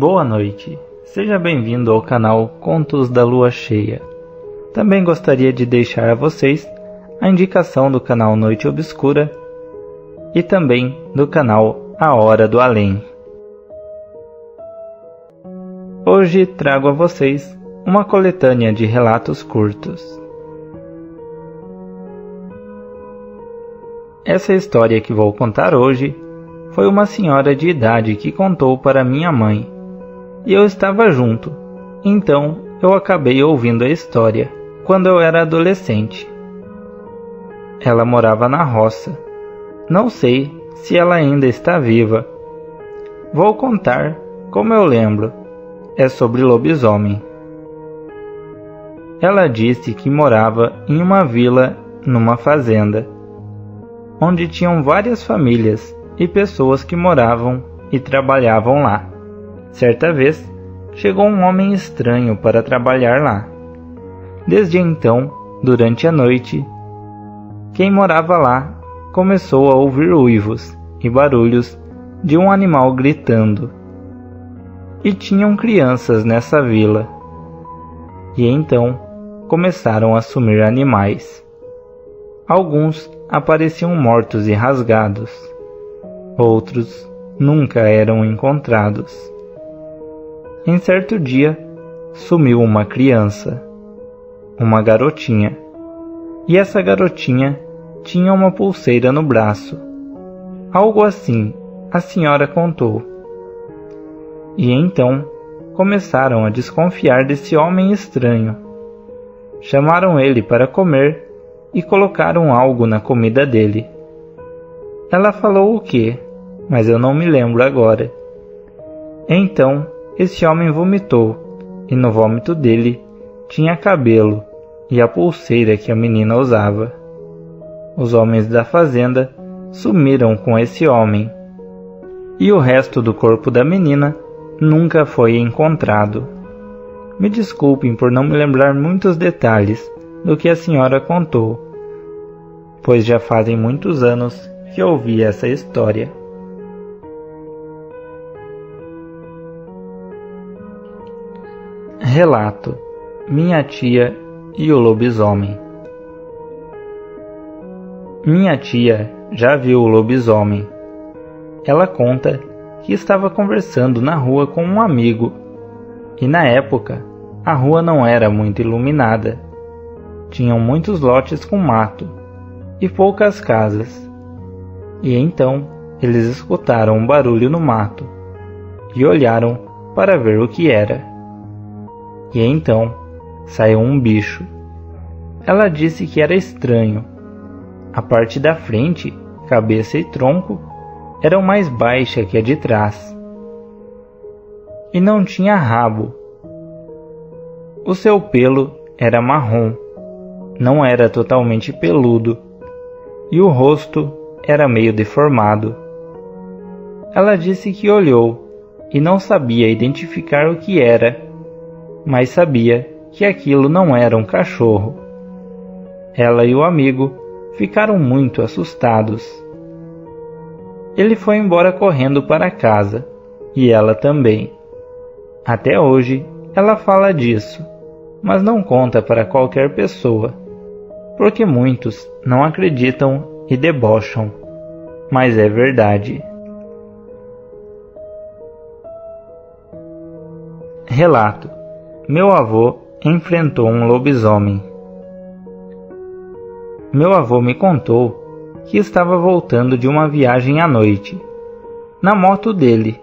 Boa noite, seja bem-vindo ao canal Contos da Lua Cheia. Também gostaria de deixar a vocês a indicação do canal Noite Obscura e também do canal A Hora do Além. Hoje trago a vocês uma coletânea de relatos curtos. Essa história que vou contar hoje foi uma senhora de idade que contou para minha mãe, e eu estava junto, então eu acabei ouvindo a história quando eu era adolescente. Ela morava na roça. Não sei se ela ainda está viva. Vou contar como eu lembro. É sobre lobisomem. Ela disse que morava em uma vila numa fazenda, onde tinham várias famílias e pessoas que moravam e trabalhavam lá. Certa vez, chegou um homem estranho para trabalhar lá. Desde então, durante a noite, quem morava lá começou a ouvir uivos e barulhos de um animal gritando. E tinham crianças nessa vila. E então começaram a sumir animais. Alguns apareciam mortos e rasgados. Outros nunca eram encontrados. Em certo dia, sumiu uma criança, uma garotinha, e essa garotinha tinha uma pulseira no braço. Algo assim, a senhora contou. E então começaram a desconfiar desse homem estranho. Chamaram ele para comer e colocaram algo na comida dele. Ela falou o quê? Mas eu não me lembro agora. Então, esse homem vomitou, e no vômito dele tinha cabelo e a pulseira que a menina usava. Os homens da fazenda sumiram com esse homem, e o resto do corpo da menina nunca foi encontrado. Me desculpem por não me lembrar muitos detalhes do que a senhora contou, pois já fazem muitos anos que ouvi essa história. Relato: Minha tia e o lobisomem. Minha tia já viu o lobisomem. Ela conta que estava conversando na rua com um amigo, e na época a rua não era muito iluminada. Tinham muitos lotes com mato e poucas casas. E então eles escutaram um barulho no mato e olharam para ver o que era. E então saiu um bicho. Ela disse que era estranho. A parte da frente, cabeça e tronco, eram mais baixa que a de trás. E não tinha rabo. O seu pelo era marrom, não era totalmente peludo, e o rosto era meio deformado. Ela disse que olhou e não sabia identificar o que era, mas sabia que aquilo não era um cachorro. Ela e o amigo ficaram muito assustados. Ele foi embora correndo para casa, e ela também. Até hoje ela fala disso, mas não conta para qualquer pessoa, porque muitos não acreditam e debocham, mas é verdade. Relato: Meu avô enfrentou um lobisomem. Meu avô me contou que estava voltando de uma viagem à noite, na moto dele,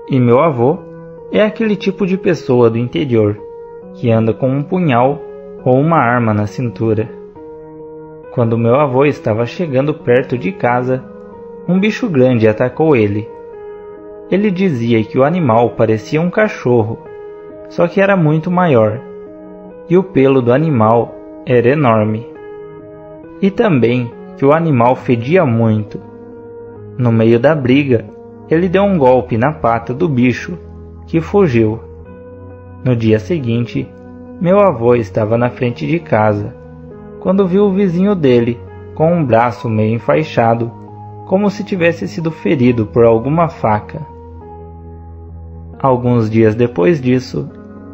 e meu avô é aquele tipo de pessoa do interior, que anda com um punhal ou uma arma na cintura. Quando meu avô estava chegando perto de casa, um bicho grande atacou ele. Ele dizia que o animal parecia um cachorro, só que era muito maior, e o pelo do animal era enorme. E também que o animal fedia muito. No meio da briga, ele deu um golpe na pata do bicho, que fugiu. No dia seguinte, meu avô estava na frente de casa, quando viu o vizinho dele com um braço meio enfaixado, como se tivesse sido ferido por alguma faca. Alguns dias depois disso,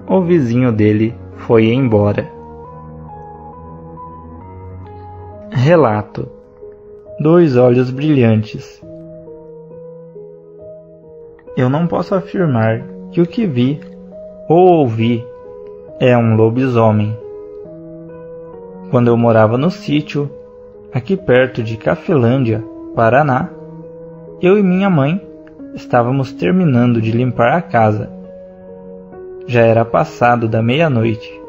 o vizinho dele foi embora. Relato: 2 olhos brilhantes. Eu não posso afirmar que o que vi ou ouvi é um lobisomem. Quando eu morava no sítio, aqui perto de Cafelândia, Paraná, eu e minha mãe estávamos terminando de limpar a casa. Já era passado da meia-noite.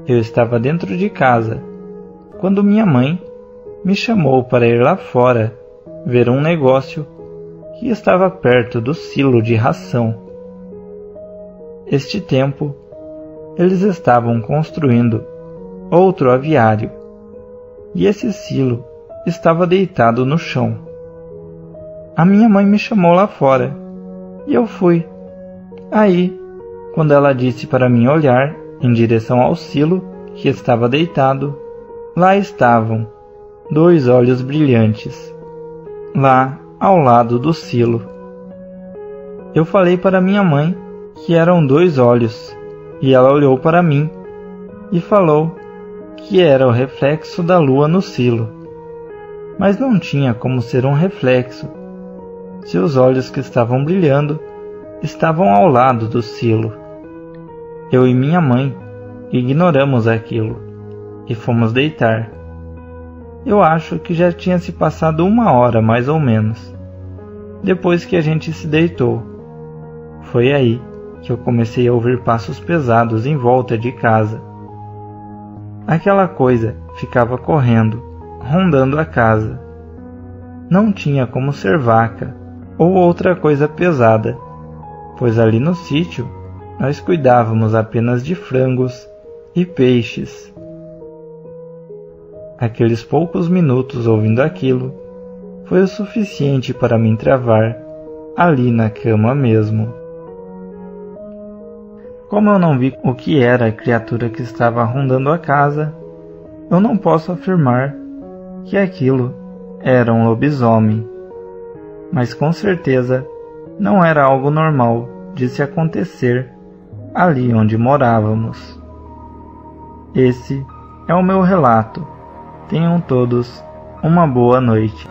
Eu estava dentro de casa, quando minha mãe me chamou para ir lá fora ver um negócio que estava perto do silo de ração. Este tempo, eles estavam construindo outro aviário, e esse silo estava deitado no chão. A minha mãe me chamou lá fora, e eu fui. Aí, quando ela disse para mim olhar em direção ao silo que estava deitado, lá estavam 2 olhos brilhantes, lá ao lado do silo. Eu falei para minha mãe que eram 2 olhos, e ela olhou para mim e falou que era o reflexo da lua no silo. Mas não tinha como ser um reflexo, se os olhos que estavam brilhando estavam ao lado do silo. Eu e minha mãe ignoramos aquilo e fomos deitar. Eu acho que já tinha se passado 1 hora mais ou menos, depois que a gente se deitou. Foi aí que eu comecei a ouvir passos pesados em volta de casa. Aquela coisa ficava correndo, rondando a casa. Não tinha como ser vaca ou outra coisa pesada, pois ali no sítio nós cuidávamos apenas de frangos e peixes. Aqueles poucos minutos ouvindo aquilo foi o suficiente para me travar ali na cama mesmo. Como eu não vi o que era a criatura que estava rondando a casa, eu não posso afirmar que aquilo era um lobisomem. Mas com certeza não era algo normal de se acontecer ali onde morávamos. Esse é o meu relato. Tenham todos uma boa noite.